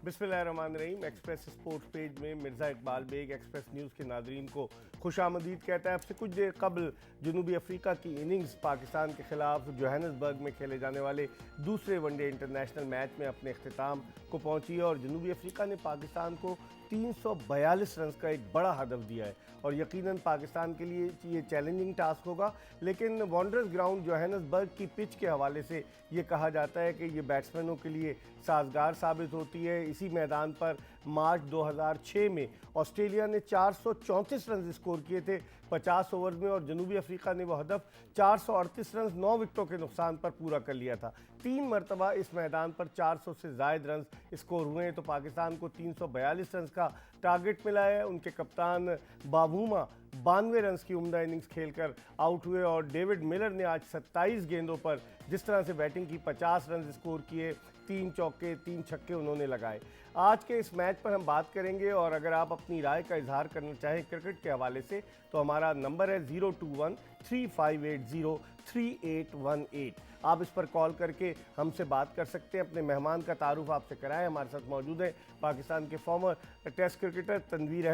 बिस्मिल्लाहिर्रहमानिर्रहीम। Express sports page में Mirza Iqbal Baig Express News के नादरीन को खुशामदीद कहता है। अब से कुछ देर कबल जनूबी अफ्रीका की इनिंग्स पाकिस्तान के खिलाफ जोहानिसबर्ग में खेले जाने वाले दूसरे वनडे इंटरनेशनल मैच में अपने अख्तिताम को पहुंची है और जनूबी अफ्रीका ने पाकिस्तान को 342 रन का एक बड़ा हदफ दिया है और यकीनन पाकिस्तान के लिए ये चैलेंजिंग टास्क होगा। लेकिन वॉन्डरर्स ग्राउंड जोहानिसबर्ग की पिच के हवाले से ये कहा जाता है कि ये बैट्समैनों के लिए साजगार साबित होती है। इसी मैदान पर मार्च 2006 में ऑस्ट्रेलिया ने 434 रन स्कोर किए थे 50 ओवर में और जनूबी अफ्रीका ने वह हदफ 438 रन 9 विकेटों के नुकसान पर पूरा कर लिया था। 3 मरतबा इस मैदान पर 400 से ज़ायद रन स्कोर हुए हैं तो पाकिस्तान को 342 रन का टारगेट मिला है। उनके कप्तान बावूमा 92 रन की उम्दा इनिंग्स खेलकर आउट हुए और डेविड मिलर ने आज 27 गेंदों पर जिस तरह से बैटिंग की 50 रन स्कोर किए, 3 चौके 3 छक्के उन्होंने लगाए। आज के इस मैच पर हम बात करेंगे और अगर आप अपनी राय का इजहार करना चाहें क्रिकेट के हवाले से तो हमारा नंबर है 021-3580-3818। आप इस पर कॉल करके हमसे बात कर सकते हैं, अपने मेहमान का तारुफ आपसे कराएं। हमारे साथ मौजूद हैं पाकिस्तान के former test cricketer Tanveer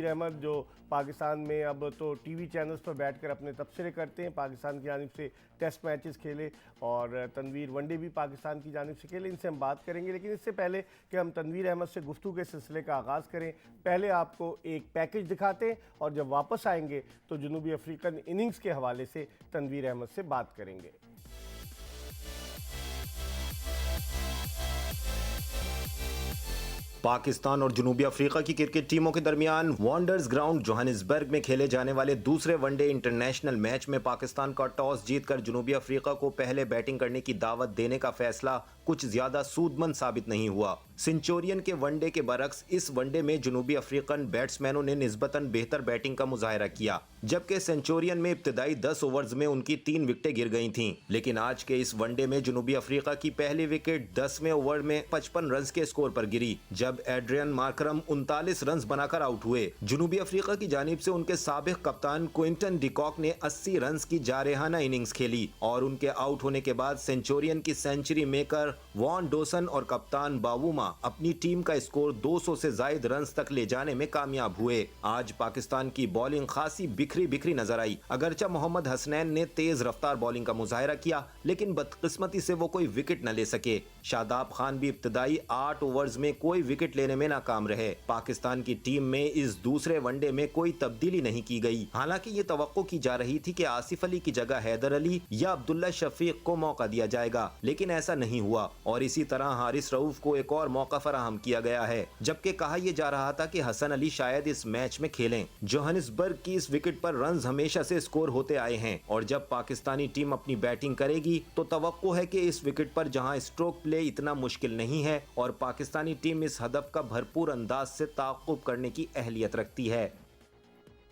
Ahmed जो पाकिस्तान में अब तो टीवी चैनल्स पर बैठकर अपने तबसरे करते हैं। पाकिस्तान की जानिब से टेस्ट मैचेस खेले और तनवीर वनडे भी पाकिस्तान की जानिब से खेले। इनसे हम बात करेंगे, लेकिन इससे पहले कि हम तनवीर अहमद से गुफ्तगू के सिलसिले का आगाज़ करें, पहले आपको एक पैकेज दिखाते हैं और जब वापस आएंगे तो जनूबी अफ्रीकन इनिंग्स के हवाले से तनवीर अहमद से बात करेंगे। पाकिस्तान और जनूबी अफ्रीका की क्रिकेट टीमों के दरमियान वॉन्डर्स ग्राउंड जोहानिसबर्ग में खेले जाने वाले दूसरे वनडे इंटरनेशनल मैच में पाकिस्तान का टॉस जीतकर जनूबी अफ्रीका को पहले बैटिंग करने की दावत देने का फैसला कुछ ज्यादा सूदमंद साबित नहीं हुआ। सेंचुरियन के वनडे के बरक्स इस वनडे में जनूबी अफ्रीकन बैट्समैनों ने निस्बतन बेहतर बैटिंग का मुजाहरा किया, जबकि सेंचुरियन में इब्तदाई 10 ओवर्स में उनकी 3 विकेटें गिर गई थीं। लेकिन आज के इस वनडे में जनूबी अफ्रीका की पहली विकेट 10वें ओवर में 55 रन के स्कोर पर गिरी, जब एड्रियन मार्करम 39 रन बनाकर आउट हुए। जनूबी अफ्रीका की जानिब से उनके साबिक कप्तान क्विंटन डिकॉक ने 80 रन की जारहाना इनिंग्स खेली और उनके आउट होने के बाद सेंचुरियन की सेंचुरी मेकर वॉन डोसन और कप्तान बावूमा अपनी टीम का स्कोर 200 से ज्यादा रन तक ले जाने में कामयाब हुए। आज पाकिस्तान की बॉलिंग खासी बिखरी नजर आई। अगरचे मोहम्मद हसनैन ने तेज रफ्तार बॉलिंग का मुजाहरा किया, लेकिन बदकिस्मती से वो कोई विकेट न ले सके। शादाब खान भी इब्तदाई 8 ओवर्स में कोई विकेट लेने में नाकाम रहे। पाकिस्तान की टीम में इस दूसरे वनडे में कोई तब्दीली नहीं की गई। हालांकि ये तवक्को की जा रही थी कि आसिफ अली की जगह हैदर अली या अब्दुल्ला शफीक को मौका दिया जाएगा, लेकिन ऐसा नहीं हुआ और इसी तरह हारिस रऊफ को एक और मौका फराहम किया गया है, जबकि कहा यह जा रहा था कि हसन अली शायद इस मैच में खेलें। जोहानिसबर्ग की इस विकेट पर रन हमेशा से स्कोर होते आए हैं और जब पाकिस्तानी टीम अपनी बैटिंग करेगी तो तवक्को है कि इस विकेट पर जहां स्ट्रोक प्ले इतना मुश्किल नहीं है और पाकिस्तानी टीम इस हदफ का भरपूर अंदाज से ताक़ुब करने की अहलियत रखती है।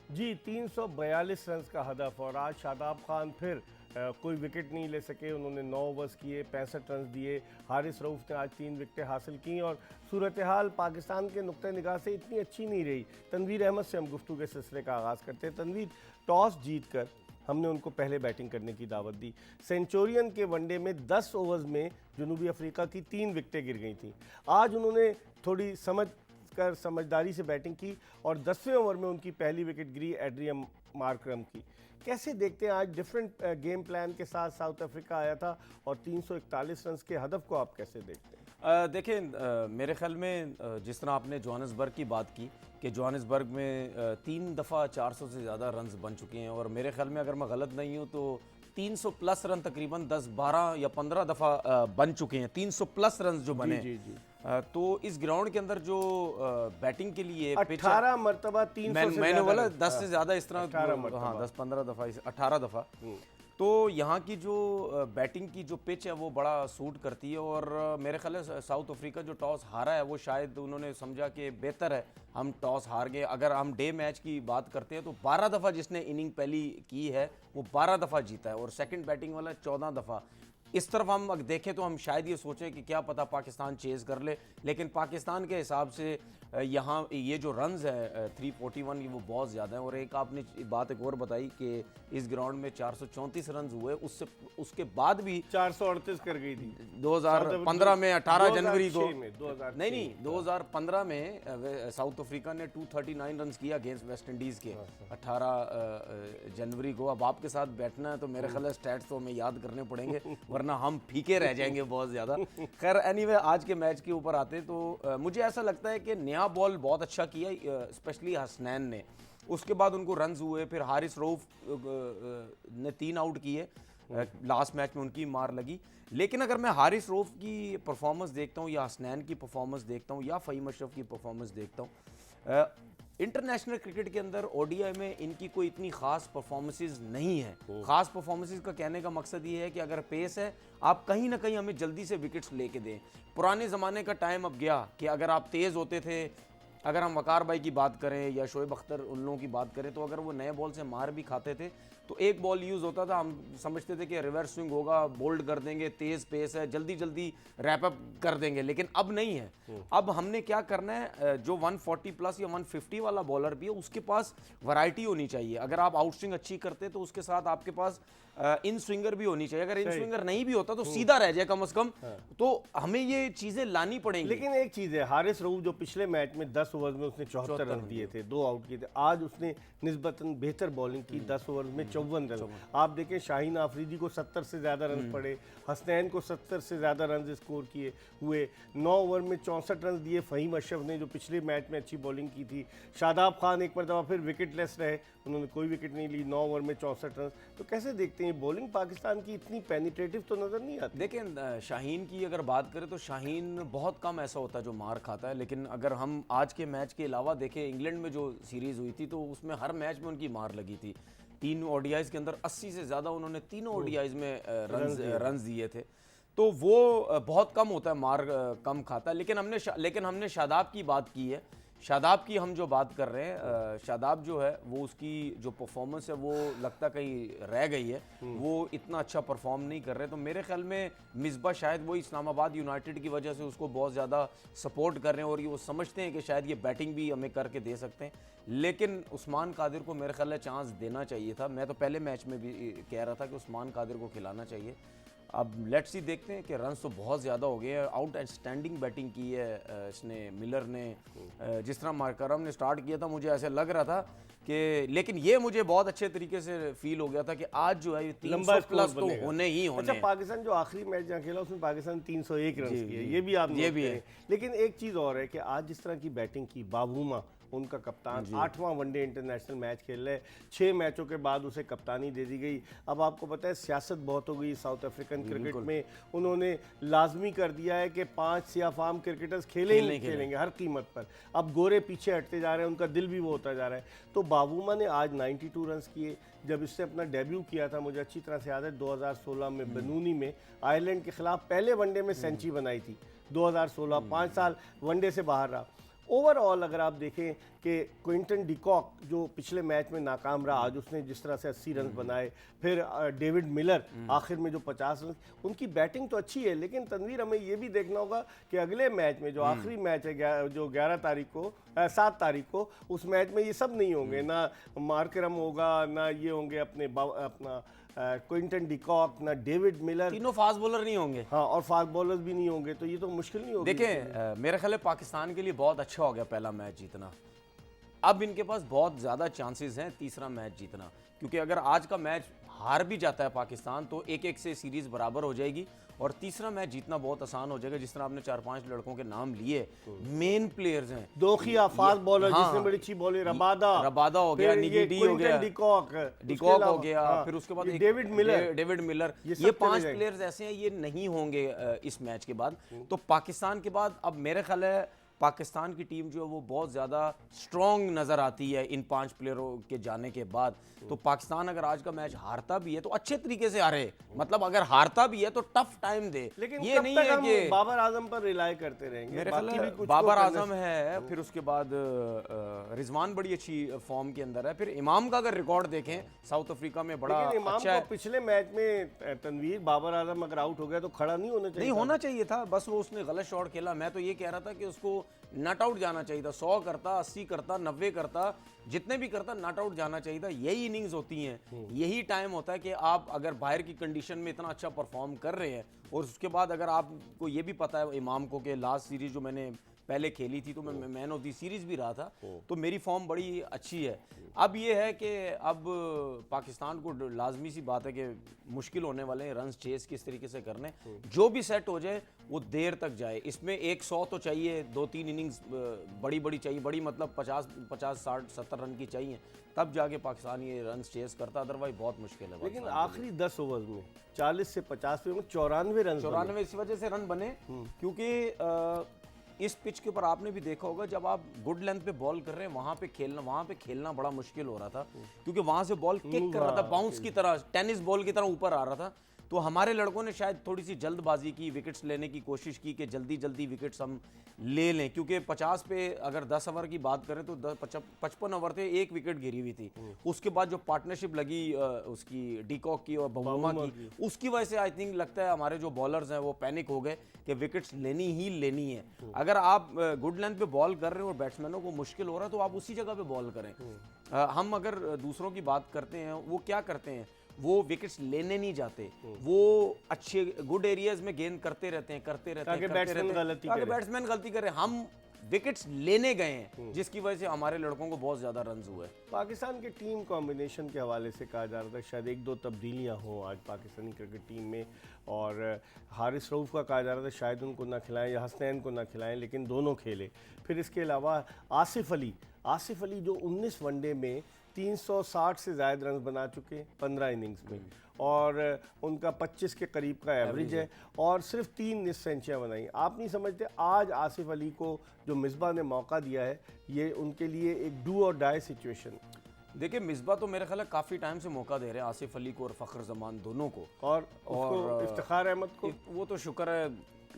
जी, 342 रन का हदफ और आज शादाब खान फिर कोई विकेट नहीं ले सके। उन्होंने 9 ओवर्स किए, 65 रन दिए। हारिस रऊफ ने आज 3 विकेटें हासिल की और सूरत हाल पाकिस्तान के नुक्ते निगाह से इतनी अच्छी नहीं रही। तनवीर अहमद से हम गुफ्तगू के सिलसिले का आगाज़ करते हैं। तनवीर, टॉस जीत कर हमने उनको पहले बैटिंग करने की दावत दी। सेंचुरियन के वनडे में 10 ओवर्स में जनूबी अफ्रीका की 3 विकेटें गिर गई थीं। आज उन्होंने थोड़ी समझदारी से बैटिंग की और 10वें ओवर में उनकी पहली विकेट गिरी एड्रियन मार्करम की। कैसे देखते हैं आज डिफरेंट गेम प्लान के साथ साउथ अफ्रीका आया था और 341 रन के हदफ को आप कैसे देखते हैं? देखें, मेरे ख्याल में जिस तरह आपने जोहानिसबर्ग की बात की कि जोहानिसबर्ग में 3 दफ़ा 400 से ज़्यादा रन्स बन चुके हैं और मेरे ख्याल में अगर मैं गलत नहीं हूँ तो 300 प्लस रन तकरीबन 10, 12 या 15 दफ़ा बन चुके हैं। 300 प्लस रन जो बने। जी। तो इस ग्राउंड के अंदर जो बैटिंग के लिए 18 मरतबा 300 से मैंने बोला 10 से ज़्यादा इस तरह, हाँ 10-15 दफ़ा, 18 दफ़ा। तो यहाँ की जो बैटिंग की जो पिच है वो बड़ा सूट करती है और मेरे ख्याल है साउथ अफ्रीका जो टॉस हारा है वो शायद उन्होंने समझा कि बेहतर है हम टॉस हार गए। अगर हम डे मैच की बात करते हैं तो 12 दफ़ा जिसने इनिंग पहली की है वो 12 दफ़ा जीता है और सेकंड बैटिंग वाला 14 दफ़ा। इस तरफ हम अगर देखें तो हम शायद ये सोचें कि क्या पता पाकिस्तान चेज़ कर ले, लेकिन पाकिस्तान के हिसाब से यहाँ ये जो रन्स है 341 ये वो बहुत ज़्यादा है। और एक आपने बात एक और बताई कि इस ग्राउंड में 434 रन हुए, उससे उसके बाद भी 438 कर गई थी 2015 में 18 जनवरी को 2006 नहीं 2015 में साउथ अफ्रीका ने 239 रन किया अगेंस्ट वेस्ट इंडीज़ के 18 जनवरी को। अब आपके साथ बैठना है तो मेरे ख्याल स्टैट्स तो हमें याद करने पड़ेंगे वरना हम फीके रह जाएंगे बहुत ज़्यादा। खैर एनीवे आज के मैच के ऊपर आते तो मुझे ऐसा लगता है कि नया बॉल बहुत अच्छा किया स्पेशली हसनैन ने, उसके बाद उनको रन्स हुए, फिर हारिस रऊफ ने 3 आउट किए लास्ट मैच में, उनकी मार लगी। लेकिन अगर मैं हारिस रऊफ की परफॉर्मेंस देखता हूँ या हसनैन की परफॉर्मेंस देखता हूँ या फ़हीम अशरफ की परफॉर्मेंस देखता हूँ, इंटरनेशनल क्रिकेट के अंदर ओडीआई में इनकी कोई इतनी ख़ास परफॉर्मेंसेस नहीं है। ख़ास परफॉर्मेंसेस का कहने का मकसद ये है कि अगर पेस है आप कहीं ना कहीं हमें जल्दी से विकेट्स लेके दें। पुराने ज़माने का टाइम अब गया कि अगर आप तेज़ होते थे, अगर हम वकार भाई की बात करें या शोएब अख्तर उन लोगों की बात करें, तो अगर वो नए बॉल से मार भी खाते थे तो एक बॉल यूज़ होता था, हम समझते थे कि रिवर्स स्विंग होगा, बोल्ड कर देंगे, तेज़ पेस है, जल्दी जल्दी रैप अप कर देंगे। लेकिन अब नहीं है। अब हमने क्या करना है, जो 140 प्लस या 150 वाला बॉलर भी है उसके पास वैरायटी होनी चाहिए। अगर आप आउट स्विंग अच्छी करते तो उसके साथ आपके पास इन स्विंगर भी होनी चाहिए। अगर इन स्विंगर नहीं भी होता तो सीधा रह जाए कम से कम। तो हमें ये चीज़ें लानी पड़ेंगी। लेकिन एक चीज़ है, हारिस रऊफ जो पिछले मैच में 10 ओवर में उसने 74 रन दिए थे, 2 आउट किए थे, आज उसने निस्बतन बेहतर बॉलिंग की, 10 ओवर में 54 रन। आप देखें शाहीन आफरीदी को 70 से ज़्यादा रन पड़े, हसनैन को 70 से ज़्यादा रन स्कोर किए हुए, 9 ओवर में 64 रन दिए फ़हीम अशरफ ने जो पिछले मैच में अच्छी बॉलिंग की थी। शादाब खान एक मरतबा फिर विकेटलेस रहे, उन्होंने कोई विकेट नहीं ली, 9 ओवर में 64 रन। तो कैसे देखते हैं बॉलिंग पाकिस्तान की इतनी पेनिट्रेटिव तो नज़र नहीं आती। देखिए शाहीन की अगर बात करें तो शाहीन बहुत कम ऐसा होता है जो मार खाता है। लेकिन अगर हम आज के मैच के अलावा देखें, इंग्लैंड में जो सीरीज़ हुई थी तो उसमें हर मैच में उनकी मार लगी थी। 3 ओडीआईज़ के अंदर 80 से ज़्यादा उन्होंने तीनों ओडीआईज़ में रन दिए थे। तो वो बहुत कम होता है, मार कम खाता है। लेकिन हमने शादाब की बात की है। शादाब की हम जो बात कर रहे हैं, शादाब जो है वो उसकी जो परफॉर्मेंस है वो लगता कहीं रह गई है, वो इतना अच्छा परफॉर्म नहीं कर रहे। तो मेरे ख्याल में मिसबा शायद वो इस्लामाबाद यूनाइटेड की वजह से उसको बहुत ज़्यादा सपोर्ट कर रहे हैं और ये वो समझते हैं कि शायद ये बैटिंग भी हमें करके दे सकते हैं। लेकिन उस्मान कादिर को मेरे ख्याल में चांस देना चाहिए था। मैं तो पहले मैच में भी कह रहा था कि उस्मान कादिर को खिलाना चाहिए। अब लेट्स ही देखते हैं कि रन्स तो बहुत ज़्यादा हो गए हैं। आउट स्टैंडिंग बैटिंग की है इसने, मिलर ने। जिस तरह मार्करम ने स्टार्ट किया था मुझे ऐसे लग रहा था कि, लेकिन ये मुझे बहुत अच्छे तरीके से फील हो गया था कि आज जो है ये 300 प्लस तो होने ही होने। अच्छा, पाकिस्तान जो आखिरी मैच जहाँ खेला उसमें पाकिस्तान 301 रन किए, ये भी आप ये भी है। लेकिन एक चीज़ और है कि आज जिस तरह की बैटिंग की बाबूमा, उनका कप्तान 8वां वनडे इंटरनेशनल मैच खेल रहे, 6 मैचों के बाद उसे कप्तानी दे दी गई। अब आपको पता है सियासत बहुत हो गई साउथ अफ्रीकन क्रिकेट में, उन्होंने लाजमी कर दिया है कि 5 सियाह फार्म क्रिकेटर्स खेले ही नहीं खेलेंगे हर कीमत पर। अब गोरे पीछे हटते जा रहे हैं, उनका दिल भी वो होता जा रहा है। तो बाबूमा ने आज 92 रन किए। जब इससे अपना डेब्यू किया था, मुझे अच्छी तरह से याद है, 2016 में बनूनी में आयरलैंड के खिलाफ पहले वनडे में सेंचुरी बनाई थी। 2016 5 साल वनडे से बाहर रहा। ओवरऑल अगर आप देखें कि क्विंटन डिकॉक जो पिछले मैच में नाकाम रहा, आज उसने जिस तरह से 80 रन बनाए, फिर डेविड मिलर आखिर में जो 50 रन, उनकी बैटिंग तो अच्छी है। लेकिन तनवीर हमें ये भी देखना होगा कि अगले मैच में जो आखिरी मैच है जो 7 तारीख को, उस मैच में ये सब नहीं होंगे, ना मार्करम होगा, ना ये होंगे अपना क्विंटन डिकॉक, ना डेविड मिलर, तीनों फास्ट बॉलर नहीं होंगे। हाँ, और फास्ट बॉलर्स भी नहीं होंगे, तो ये तो मुश्किल नहीं होगी। देखें मेरे ख्याल है पाकिस्तान के लिए बहुत अच्छा हो गया पहला मैच जीतना। अब इनके पास बहुत ज़्यादा चांसेस हैं तीसरा मैच जीतना, क्योंकि अगर आज का मैच हार भी जाता है पाकिस्तान तो 1-1 से सीरीज़ बराबर हो जाएगी और तीसरा मैच जीतना बहुत आसान हो जाएगा। जिस तरह आपने 4-5 लड़कों के नाम लिए, मेन प्लेयर्स हैं, दोखिया फास्ट बॉलर जिसने बड़ी अच्छी बॉलिंग, रबादा हो गया, निगीडी हो गया, डिकॉक हो गया, फिर उसके बाद डेविड मिलर, ये 5 प्लेयर्स ऐसे हैं, ये नहीं होंगे इस मैच के बाद। तो पाकिस्तान के बाद अब मेरे ख्याल है पाकिस्तान की टीम जो है वो बहुत ज़्यादा स्ट्रॉन्ग नज़र आती है इन 5 प्लेयरों के जाने के बाद। तो पाकिस्तान अगर आज का मैच हारता भी है तो अच्छे तरीके से हारे, मतलब अगर हारता भी है तो टफ टाइम दे। लेकिन ये कब नहीं तक है हम कि बाबर आजम पर रिलाय करते रहेंगे? मेरे बाकी ख्याल भी कुछ बाबर तो आजम है, फिर उसके बाद रिजवान बड़ी अच्छी फॉर्म के अंदर है, फिर इमाम का अगर रिकॉर्ड देखें साउथ अफ्रीका में बड़ा लेकिन इमाम अच्छा को है। पिछले मैच में तनवीर बाबर आजम अगर आउट हो गया तो खड़ा नहीं होना चाहिए नहीं था। होना चाहिए था, बस वो उसने गलत शॉट खेला। मैं तो ये कह रहा था कि उसको नॉट आउट जाना चाहिए था, 100 करता, 80 करता, 90 करता, जितने भी करता नॉट आउट जाना चाहिए था। यही इनिंग्स होती हैं, यही टाइम होता है कि आप अगर बाहर की कंडीशन में इतना अच्छा परफॉर्म कर रहे हैं और उसके बाद अगर आपको ये भी पता है इमाम को कि लास्ट सीरीज जो मैंने पहले खेली थी तो मैं मैन ऑफ द सीरीज भी रहा था, तो मेरी फॉर्म बड़ी अच्छी है। अब ये है कि अब पाकिस्तान को लाजमी सी बात है कि मुश्किल होने वाले हैं रन्स चेस किस तरीके से करने, जो भी सेट हो जाए वो देर तक जाए। इसमें 100 तो चाहिए, 2-3 इनिंग्स बड़ी बड़ी चाहिए, बड़ी मतलब 50, 60, 70 रन की चाहिए, तब जाके पाकिस्तान ये रन्स चेस करता, अदरवाइज बहुत मुश्किल है। लेकिन आखिरी 10 ओवर में 40 से 50 में 94 रन 94 इस वजह से रन बने क्योंकि इस पिच के ऊपर आपने भी देखा होगा जब आप गुड लेंथ पे बॉल कर रहे हैं वहां पे खेलना बड़ा मुश्किल हो रहा था, क्योंकि वहां से बॉल किक कर रहा था बाउंस की तरह, टेनिस बॉल की तरह ऊपर आ रहा था। तो हमारे लड़कों ने शायद थोड़ी सी जल्दबाजी की, विकेट्स लेने की कोशिश की कि जल्दी जल्दी विकेट्स हम ले लें, क्योंकि 50 पे अगर 10 ओवर की बात करें तो 55 ओवर थे, 1 विकेट गिरी हुई थी। उसके बाद जो पार्टनरशिप लगी उसकी डीकॉक की और बबूमा की, उसकी वजह से आई थिंक लगता है हमारे जो बॉलर्स हैं वो पैनिक हो गए कि विकेट्स लेनी ही लेनी है। अगर आप गुड लेंथ पे बॉल कर रहे हो और बैट्समैनों को मुश्किल हो रहा है तो आप उसी जगह पे बॉल करें। हम अगर दूसरों की बात करते हैं वो क्या करते हैं, वो विकेट्स लेने नहीं जाते, वो अच्छे गुड एरियाज में गेंद करते रहते हैं ताकि बैट्समैन गलती करे। हम विकेट्स लेने गए हैं जिसकी वजह से हमारे लड़कों को बहुत ज्यादा रन हुए। पाकिस्तान के टीम कॉम्बिनेशन के हवाले से कहा जा रहा था शायद 1-2 तब्दीलियां हों आज पाकिस्तानी क्रिकेट टीम में, और हारिस रऊफ का कहा जा रहा था शायद उनको ना खिलाएं या हसनैन को ना खिलाएं, लेकिन दोनों खेले। फिर इसके अलावा आसिफ अली जो 19 वनडे में 360 से ज़ायद रन बना चुके हैं 15 इनिंग्स में, और उनका 25 के करीब का एवरेज है, और सिर्फ 3 निस्फ सेंचुरियाँ बनाई। आप नहीं समझते आज आसिफ अली को जो मिसबा ने मौका दिया है ये उनके लिए एक डू और डाई सिचुएशन? देखिए मिसबा तो मेरे ख्याल है काफ़ी टाइम से मौका दे रहे हैं आसिफ अली को और फ़खर जमान दोनों को, और इफ्तिखार अहमद को। वो तो शुक्र है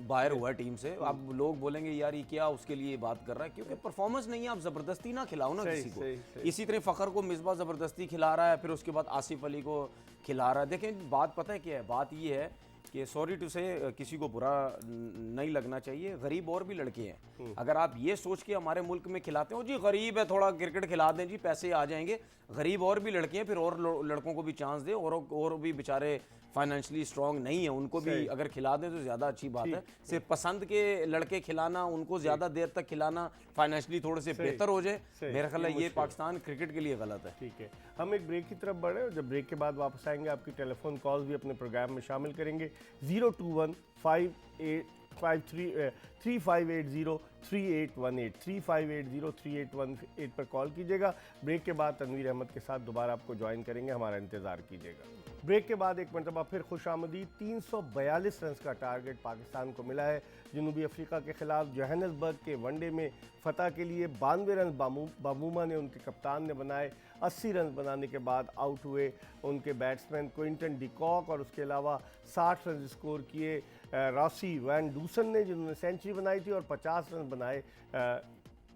बाहर हुआ टीम से। अब लोग बोलेंगे यार ये क्या उसके लिए बात कर रहा है, क्योंकि परफॉर्मेंस नहीं है, आप ज़बरदस्ती ना खिलाओ ना किसी को। इसी तरह फ़खर को मिसबा ज़बरदस्ती खिला रहा है, फिर उसके बाद आसिफ अली को खिला रहा है। देखें बात पता है क्या है, बात ये है कि सॉरी टू से किसी को बुरा नहीं लगना चाहिए, गरीब और भी लड़के हैं। अगर आप ये सोच के हमारे मुल्क में खिलाते हो जी गरीब है थोड़ा क्रिकेट खिला दें जी पैसे आ जाएंगे, गरीब और भी लड़के हैं, फिर और लड़कों को भी चांस दें, और भी बेचारे फाइनेंशियली स्ट्रांग नहीं है, उनको भी अगर खिला दें तो ज़्यादा अच्छी बात है। सिर्फ पसंद के लड़के खिलाना, उनको ज़्यादा देर तक खिलाना, फाइनेंशियली थोड़े से बेहतर हो जाए, मेरा ख्याल है ये पाकिस्तान क्रिकेट के लिए गलत है। ठीक है, हम एक ब्रेक की तरफ बढ़े और जब ब्रेक के बाद वापस आएंगे आपकी टेलीफोन कॉल्स भी अपने प्रोग्राम में शामिल करेंगे। 021-3580-3818 3580-3818 पर कॉल कीजिएगा। ब्रेक के बाद तनवीर अहमद के साथ दोबारा आपको ज्वाइन करेंगे, हमारा इंतज़ार कीजिएगा। ब्रेक के बाद एक मरतबा फिर खुशामदीद। 342 रन का टारगेट पाकिस्तान को मिला है जनूबी अफ्रीका के खिलाफ जोहानिसबर्ग के वनडे में फतह के लिए। 92 रन बामूमा ने उनके कप्तान ने बनाए। 80 रन बनाने के बाद आउट हुए उनके बैट्समैन क्विंटन डिकॉक, और उसके अलावा 60 रन स्कोर किए रॉसी वैन डूसन ने जिन्होंने सेंचुरी बनाई थी, और 50 रन बनाए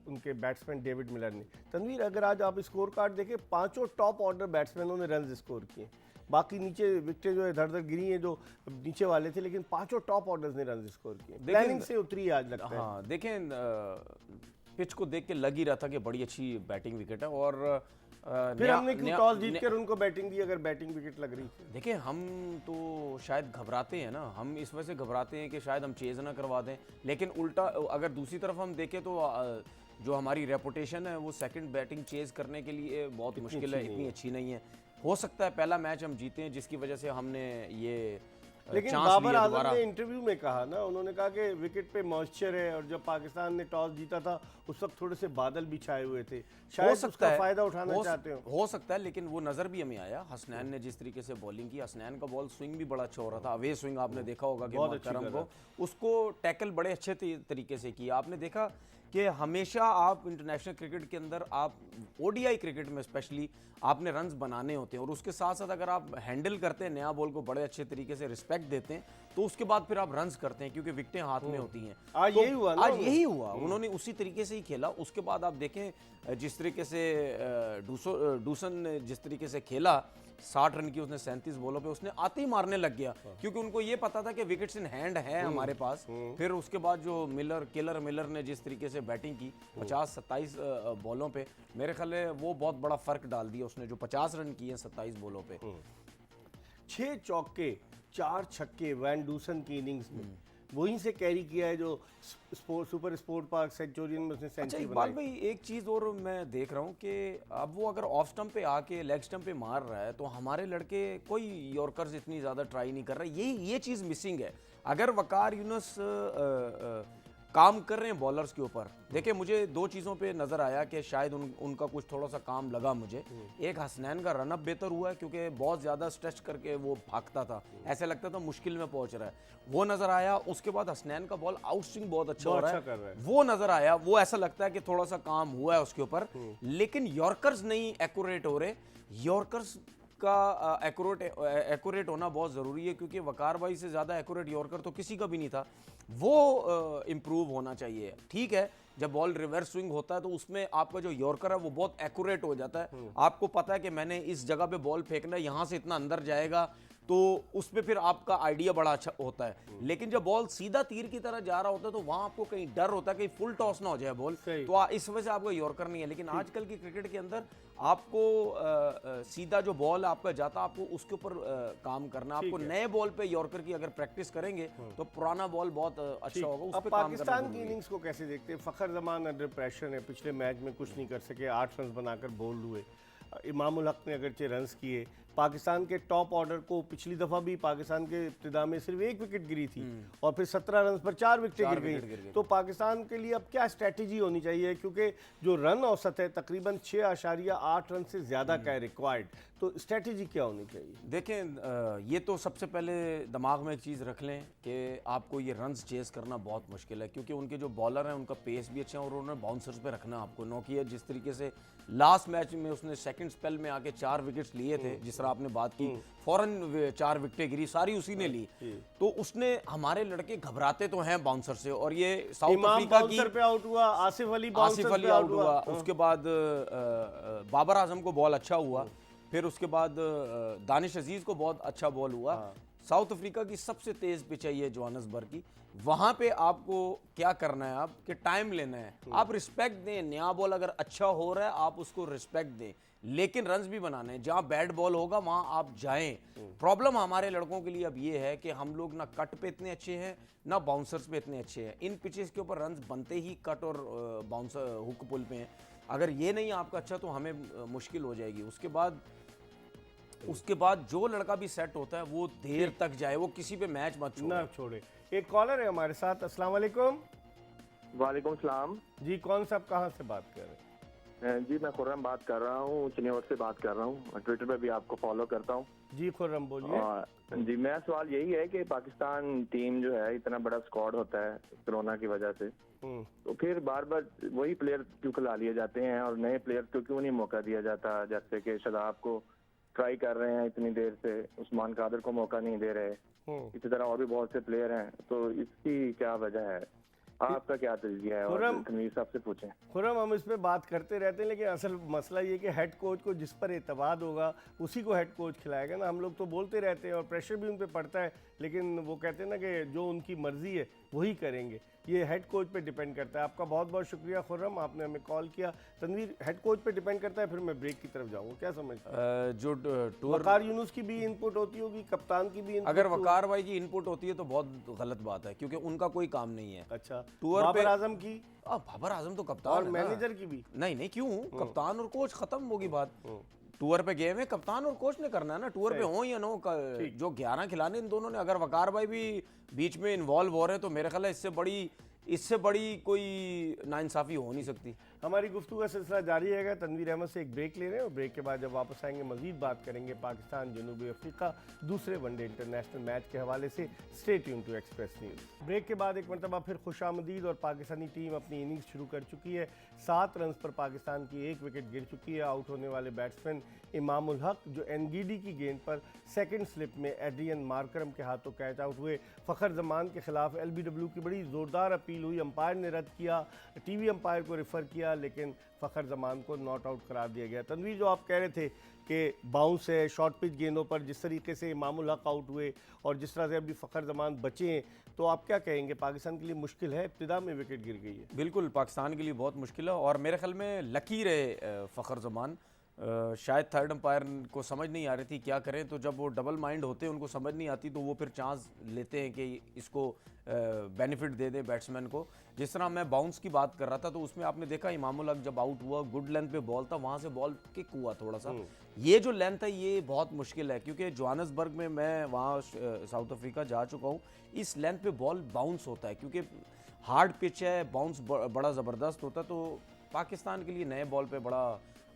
उनके बैट्समैन डेविड मिलर ने। तनवीर अगर आज आप स्कोर कार्ड देखें, 5 टॉप ऑर्डर बैट्समैनों ने रन स्कोर किए, बाकी नीचे विकेटें जो इधर उधर गिरी हैं जो नीचे वाले थे, लेकिन 5 टॉप ऑर्डर्स ने रन स्कोर किए। प्लानिंग से उतरी आज लगता है। हाँ देखें पिच को देख के लग ही रहा था कि बड़ी अच्छी बैटिंग विकेट है, और फिर हमने क्यों टॉस जीतकर उनको बैटिंग दी अगर बैटिंग विकेट लग रही थी? देखिए हम तो शायद घबराते हैं ना, हम इस वजह से घबराते हैं कि शायद हम चेज़ ना करवा दें, लेकिन उल्टा अगर दूसरी तरफ हम देखें तो जो हमारी रेपुटेशन है वो सेकंड बैटिंग चेज़ करने के लिए बहुत मुश्किल है, इतनी अच्छी नहीं है। हो सकता है पहला मैच हम जीते हैं जिसकी वजह से हमने ये लेकिन चांस बाबर लिए आजम दोबारा। ने इंटरव्यू में कहा ना, उन्होंने कहा कि विकेट पे मॉइस्चर है, और जब पाकिस्तान ने टॉस जीता था उस वक्त थोड़े से बादल भी छाए हुए थे, हो शायद सकता उसका है, फायदा उठाना चाहते हो सकता है, लेकिन वो नजर भी हमें आया हसनैन ने जिस तरीके से बॉलिंग की। हसनैन का बॉल स्विंग भी बड़ा अच्छा हो रहा था, अवे स्विंग आपने देखा होगा कि बहुत अच्छी मोहतरम कर को उसको टैकल बड़े अच्छे तरीके से किया। आपने देखा कि हमेशा आप इंटरनेशनल क्रिकेट के अंदर, आप ओडीआई क्रिकेट में स्पेशली, आपने रन्स बनाने होते हैं, और उसके साथ साथ अगर आप हैंडल करते हैं नया बॉल को बड़े अच्छे तरीके से, रिस्पेक्ट देते हैं, तो उसके बाद फिर आप रन्स करते हैं, क्योंकि विकेटें हाथ में होती हैं। आज तो यही हुआ ना, आज यही हुआ, उन्होंने उसी तरीके से ही खेला। उसके बाद आप देखें जिस तरीके से डूसन ने जिस तरीके से खेला, 60 रन की उसने 37 बॉलों पे, उसने आते ही मारने लग गया, क्योंकि उनको ये पता था कि विकेट्स इन हैंड है हमारे पास। फिर उसके बाद जो केलर मिलर ने जिस तरीके से बैटिंग की 50-27 बॉलों पे, मेरे ख्याल में वो बहुत बड़ा फर्क डाल दिया उसने, जो 50 रन किए 27 बॉलों पे। 6 चौके 4 छक्के वैन डूसन की इनिंग्स में, वहीं से कैरी किया है जो सुपर स्पोर्ट पार्क सेंचुरियन में उसने अच्छा सेंचुरी इकबाल बनाई। भाई, एक चीज़ और मैं देख रहा हूँ कि अब वो अगर ऑफ स्टंप पे आके लेग स्टंप पे मार रहा है, तो हमारे लड़के कोई यॉर्कर्स इतनी ज़्यादा ट्राई नहीं कर रहे। ये चीज़ मिसिंग है। अगर वकार यूनुस काम कर रहे हैं बॉलर्स के ऊपर, देखिए मुझे 2 चीज़ों पे नज़र आया कि शायद उनका कुछ थोड़ा सा काम लगा मुझे। एक, हसनैन का रनअप बेहतर हुआ है, क्योंकि बहुत ज़्यादा स्ट्रेच करके वो भागता था, ऐसे लगता था मुश्किल में पहुंच रहा है, वो नज़र आया। उसके बाद हसनैन का बॉल आउट स्विंग बहुत अच्छा हो रहा अच्छा कर रहा है, है। वो नज़र आया। वो ऐसा लगता है कि थोड़ा सा काम हुआ है उसके ऊपर, लेकिन यॉर्कर्स नहीं एक्यूरेट हो रहे। यॉर्कर्स का एक्यूरेट होना बहुत ज़रूरी है, क्योंकि वकार भाई से ज़्यादा एक्यूरेट यॉर्कर तो किसी का भी नहीं था। वो इम्प्रूव होना चाहिए। ठीक है, जब बॉल रिवर्स स्विंग होता है तो उसमें आपका जो यॉर्कर है वो बहुत एक्यूरेट हो जाता है। आपको पता है कि मैंने इस जगह पे बॉल फेंकना है, यहाँ से इतना अंदर जाएगा, तो उस पे फिर आपका आइडिया बड़ा अच्छा होता है। लेकिन जब बॉल सीधा तीर की तरह जा रहा होता है, तो वहां आपको कहीं डर होता है, कहीं फुल टॉस ना हो जाए बॉल, तो इस वजह से आपको यॉर्कर नहीं है। लेकिन आजकल की क्रिकेट के अंदर आपको सीधा जो बॉल आपका जाता है, आपको उसके ऊपर काम करना। आपको नए बॉल पे यॉर्कर की अगर प्रैक्टिस करेंगे तो पुराना बॉल बहुत अच्छा होगा, उस अब पे काम करना पाकिस्तान की जरूरी है। इनिंग्स को कैसे देखते हैं? फखर जमान अंडर प्रेशर है, पिछले मैच में कुछ नहीं कर सके, 8 रन बनाकर बोल्ड हुए। इमामुल हक ने अगरचे रन्स किए। पाकिस्तान के टॉप ऑर्डर को पिछली दफा भी पाकिस्तान के इब्तिदा में सिर्फ 1 विकेट गिरी थी, और फिर 17 रन पर 4 विकेटें गिर गई। तो पाकिस्तान के लिए अब क्या स्ट्रैटेजी होनी चाहिए? क्योंकि जो रन औसत है तकरीबन 6.8 रन से ज़्यादा का है रिक्वायर्ड, तो स्ट्रैटेजी क्या होनी चाहिए? देखें, ये तो सबसे पहले दिमाग में एक चीज़ रख लें कि आपको ये रन्स चेस करना बहुत मुश्किल है, क्योंकि उनके जो बॉलर हैं उनका पेस भी अच्छा है, और उन्होंने बाउंसर्स पे रखना आपको। नोकिया जिस तरीके से लास्ट मैच में उसने सेकंड स्पेल में आके 4 विकेट्स लिए थे, जिस तरह आपने बात की, फौरन 4 विकेटें गिरी, सारी उसी ने ली। तो उसने, हमारे लड़के घबराते तो हैं बाउंसर से, और ये साउथ अफ्रीका की बाउंसर पे आउट हुआ, आसिफ अली बाउंसर पे आउट हुआ। उसके बाद बाबर आजम को बॉल अच्छा हुआ, फिर उसके बाद दानिश अजीज को बहुत अच्छा बॉल हुआ। साउथ अफ्रीका की सबसे तेज पिच है ये जोहान्सबर्ग की, वहां पे आपको क्या करना है, आप कि टाइम लेना है, आप रिस्पेक्ट दें। नया बॉल अगर अच्छा हो रहा है आप उसको रिस्पेक्ट दें, लेकिन रन्स भी बनाने हैं। जहां बैड बॉल होगा वहां आप जाएं। प्रॉब्लम हमारे लड़कों के लिए अब ये है कि हम लोग ना कट पे इतने अच्छे हैं, ना बाउंसर्स पे इतने अच्छे हैं। इन पिचेस के ऊपर रन्स बनते ही कट और बाउंसर हुक पुल पे हैं। अगर ये नहीं आपका अच्छा, तो हमें मुश्किल हो जाएगी। उसके बाद जो लड़का भी सेट होता है वो देर तक जाए, वो किसी पे मैच मत छोड़े। एक कॉलर है हमारे साथ। अस्सलाम वालेकुम। वालेकुम सलाम जी, कौन साहब कहाँ से बात कर रहे हैं? जी, मैं खुर्रम बात कर रहा हूँ, चिन्नौर से बात कर रहा हूँ। ट्विटर पे भी आपको फॉलो करता हूँ। जी खुर्रम, बोलिए। जी, मेरा सवाल यही है कि पाकिस्तान टीम जो है, इतना बड़ा स्क्वाड होता है कोरोना की वजह से, तो फिर बार बार वही प्लेयर क्यों खिला लिए जाते हैं, और नए प्लेयर को क्यों नहीं मौका दिया जाता? जैसे कि शादाब को ट्राई कर रहे हैं इतनी देर से, उस्मान कादर को मौका नहीं दे रहे, इसी तरह और भी बहुत से प्लेयर हैं, तो इसकी क्या वजह है? आपका क्या तजज़िया है? और तनवीर साहब से पूछें। खुर्रम, हम इस पे बात करते रहते हैं, लेकिन असल मसला ये कि हेड कोच को जिस पर एतमाद होगा उसी को हेड कोच खिलाएगा ना। हम लोग तो बोलते रहते हैं और प्रेशर भी उन पे पड़ता है, लेकिन वो कहते हैं ना कि जो उनकी मर्जी है वही करेंगे। ये हेड कोच पे डिपेंड करता है। आपका बहुत बहुत शुक्रिया खुर्रम, आपने हमें कॉल किया। तनवीर, हेड कोच पे डिपेंड करता है, फिर मैं ब्रेक की तरफ जाऊँगा, क्या समझते हैं? जो टूर वकार यूनुस की भी इनपुट होती होगी, कप्तान की भी इनपुट? अगर वकार भाई की इनपुट होती है तो बहुत गलत बात है, क्योंकि उनका कोई काम नहीं है। अच्छा, टूर बाबर आजम की बाबर आजम तो कप्तान और है ना। मैनेजर की भी नहीं, क्यों? कप्तान और कोच, खत्म होगी बात। टूर पे गए हुए कप्तान और कोच ने करना है ना, टूर पे हो या नो जो 11 खिलाने इन दोनों ने, अगर वकार भाई भी बीच में इन्वॉल्व हो रहे हैं तो मेरे ख्याल है इससे बड़ी कोई नाइंसाफी हो नहीं सकती। हमारी गुफ्तगू का सिलसिला जारी रहेगा। तनवीर अहमद से एक ब्रेक ले रहे हैं और ब्रेक के बाद जब वापस आएंगे मजीद बात करेंगे पाकिस्तान जनूबी अफ्रीका दूसरे वनडे इंटरनेशनल मैच के हवाले से। Stay tuned to Express News. Break के बाद एक मरतबा फिर खुशामदीद और पाकिस्तानी टीम अपनी इनिंग्स शुरू कर चुकी है। 7 रन पर पाकिस्तान की 1 विकेट गिर चुकी है। आउट होने वाले बैट्समैन इमामुल हक जो एनगीडी की गेंद पर सेकंड स्लिप में एड्रियन मार्करम के हाथों कैच आउट हुए। फ़खर जमान के खिलाफ LBW की बड़ी ज़ोरदार अपील हुई, अंपायर ने रद्द किया, टीवी अंपायर को रेफ़र किया, लेकिन फ़खर जमान को नॉट आउट करार दिया गया। तनवीर, जो आप कह रहे थे कि बाउंस है शॉर्ट पिच गेंदों पर, जिस तरीके से इमामुल हक आउट हुए और जिस तरह से अभी फ़खर जमान बचे हैं, तो आप क्या कहेंगे? पाकिस्तान के लिए मुश्किल है, इब्तिदा में विकेट गिर गई है। बिल्कुल पाकिस्तान के लिए बहुत मुश्किल है और मेरे ख्याल में लकी रहे फ़खर जमान। शायद थर्ड अंपायर को समझ नहीं आ रही थी क्या करें, तो जब वो डबल माइंड होते हैं उनको समझ नहीं आती तो वो फिर चांस लेते हैं कि इसको बेनिफिट दे दें बैट्समैन को। जिस तरह मैं बाउंस की बात कर रहा था तो उसमें आपने देखा इमामुल हक जब आउट हुआ, गुड लेंथ पे बॉल था, वहाँ से बॉल किक हुआ थोड़ा सा। ये जो लेंथ है ये बहुत मुश्किल है क्योंकि जोहान्सबर्ग में मैं वहाँ साउथ अफ्रीका जा चुका हूँ, इस लेंथ पे बॉल बाउंस होता है क्योंकि हार्ड पिच है, बाउंस बड़ा ज़बरदस्त होता है, तो पाकिस्तान के लिए नए बॉल पे बड़ा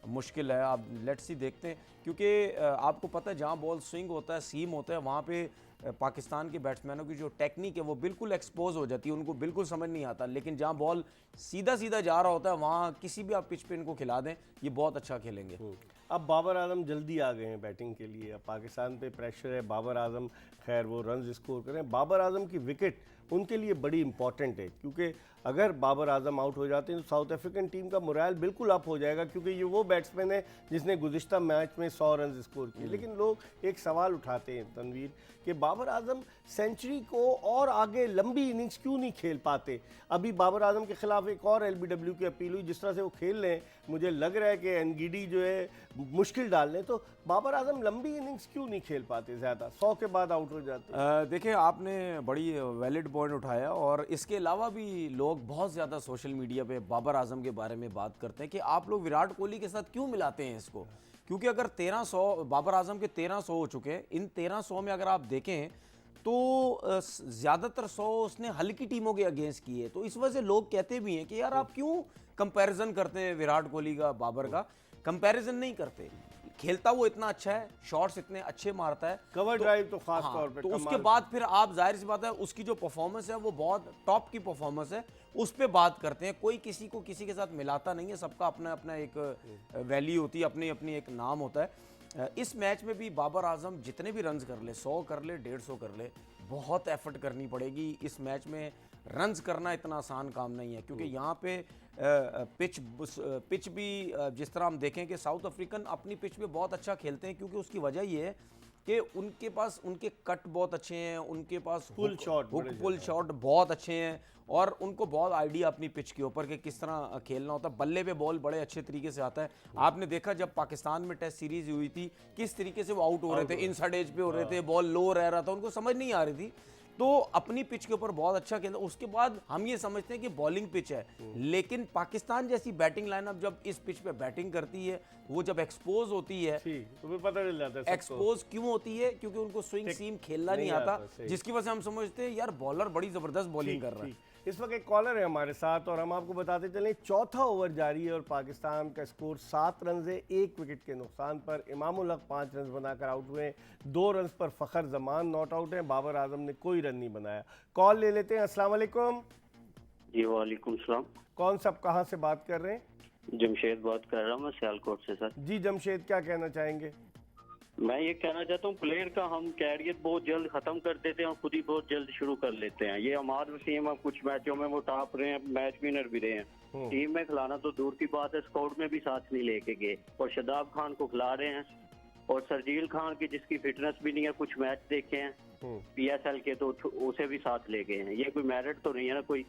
मुश्किल है। आप लेट्स सी देखते हैं क्योंकि आपको पता है जहाँ बॉल स्विंग होता है, सीम होता है, वहाँ पे पाकिस्तान के बैट्समैनों की जो टेक्निक है वो बिल्कुल एक्सपोज हो जाती है, उनको बिल्कुल समझ नहीं आता। लेकिन जहाँ बॉल सीधा सीधा जा रहा होता है वहाँ किसी भी आप पिच पे इनको खिला दें, ये बहुत अच्छा खेलेंगे। अब बाबर आजम जल्दी आ गए हैं बैटिंग के लिए। अब पाकिस्तान पे प्रेशर है, बाबर आजम खैर वो रन स्कोर करें। बाबर आजम की विकेट उनके लिए बड़ी इंपॉर्टेंट है क्योंकि अगर बाबर आजम आउट हो जाते हैं तो साउथ अफ्रीकन टीम का मोराल बिल्कुल अप हो जाएगा क्योंकि ये वो बैट्समैन है जिसने गुज़िश्ता मैच में 100 रन स्कोर किए। लेकिन लोग एक सवाल उठाते हैं तनवीर कि बाबर आजम सेंचुरी को और आगे लंबी इनिंग्स क्यों नहीं खेल पाते। अभी बाबर आजम के खिलाफ एक और LBW की अपील हुई, जिस तरह से वो खेल रहे हैं मुझे लग रहा है कि एनगीडी जो है मुश्किल डाल लें, तो बाबर आजम लंबी इनिंग्स क्यों नहीं खेल पाते, ज़्यादा 100 के बाद आउट हो जाते। देखिए आपने बड़ी वैलिड पॉइंट उठाया और इसके अलावा भी लोग बहुत ज़्यादा सोशल मीडिया पे बाबर आजम के बारे में बात करते हैं कि आप लोग विराट कोहली के साथ क्यों मिलाते हैं इसको, क्योंकि अगर 1300 बाबर आजम के 1300 हो चुके हैं, इन 1300 में अगर आप देखें तो ज़्यादातर 100 उसने हल्की टीमों के अगेंस्ट किए, तो इस वजह से लोग कहते भी हैं कि यार आप क्यों कंपैरिजन करते हैं विराट कोहली का बाबर का। कंपैरिजन नहीं करते, खेलता वो इतना अच्छा है, शॉट्स इतने अच्छे मारता है, कवर ड्राइव तो खास तौर पे तो उसके बाद फिर आप जाहिर सी बात है उसकी जो परफॉर्मेंस है वो बहुत टॉप की परफॉर्मेंस है, उस पर बात करते हैं। कोई किसी को किसी के साथ मिलाता नहीं है, सबका अपना अपना एक वैल्यू होती है, अपनी अपनी एक नाम होता है। इस मैच में भी बाबर आजम जितने भी रन्स कर ले, 100 कर ले, 150 कर ले, बहुत एफर्ट करनी पड़ेगी। इस मैच में रन्स करना इतना आसान काम नहीं है क्योंकि यहाँ पे पिच भी जिस तरह हम देखें कि साउथ अफ्रीकन अपनी पिच पे बहुत अच्छा खेलते हैं क्योंकि उसकी वजह ये है कि उनके पास उनके कट बहुत अच्छे हैं, उनके पास पुल शॉट पुल शॉट बहुत अच्छे हैं और उनको बहुत आइडिया अपनी पिच के ऊपर कि किस तरह खेलना होता है। बल्ले पे बॉल बड़े अच्छे तरीके से आता है। आपने देखा जब पाकिस्तान में टेस्ट सीरीज हुई थी किस तरीके से वो आउट हो रहे थे, इनसाइड एज पे हो रहे थे, बॉल लो रह रहा था, उनको समझ नहीं आ रही थी, तो अपनी पिच के ऊपर बहुत अच्छा खेलता। उसके बाद हम ये समझते हैं कि बॉलिंग पिच है, लेकिन पाकिस्तान जैसी बैटिंग लाइनअप जब इस पिच पे बैटिंग करती है, वो जब एक्सपोज होती है, तुम्हें पता चल जाता है एक्सपोज क्यों होती है, क्योंकि उनको स्विंग सीम खेलना नहीं आता, जिसकी वजह से हम समझते हैं यार बॉलर बड़ी जबरदस्त बॉलिंग कर रहा है। इस वक्त एक कॉलर है हमारे साथ और हम आपको बताते चलें चौथा ओवर जारी है और पाकिस्तान का स्कोर 7 रन है, 1 विकेट के नुकसान पर। इमामुल हक 5 रन बनाकर आउट हुए, 2 रन पर फ़खर जमान नॉट आउट है, बाबर आजम ने कोई रन नहीं बनाया। कॉल ले लेते हैं। अस्सलाम वालेकुम। जी वालेकुम सलाम। कौन सब कहाँ से बात कर रहे हैं? जमशेद बात कर रहा हूँ मैं सियालकोट से सर। जी जमशेद, क्या कहना चाहेंगे? मैं ये कहना चाहता हूँ प्लेयर का हम कैरियर बहुत जल्द खत्म कर देते हैं और खुद ही बहुत जल्द शुरू कर लेते हैं। ये अमाद वसीम अब कुछ मैचों में वो टॉप रहे हैं, मैच विनर भी रहे हैं, टीम में खिलाना तो दूर की बात है, स्क्वाड में भी साथ नहीं लेके गए और शादाब खान को खिला रहे हैं और सरजील खान की जिसकी फिटनेस भी नहीं है, कुछ मैच देखे हैं PSL के तो उसे भी साथ ले गए हैं। ये कोई मेरिट तो नहीं है ना, कोई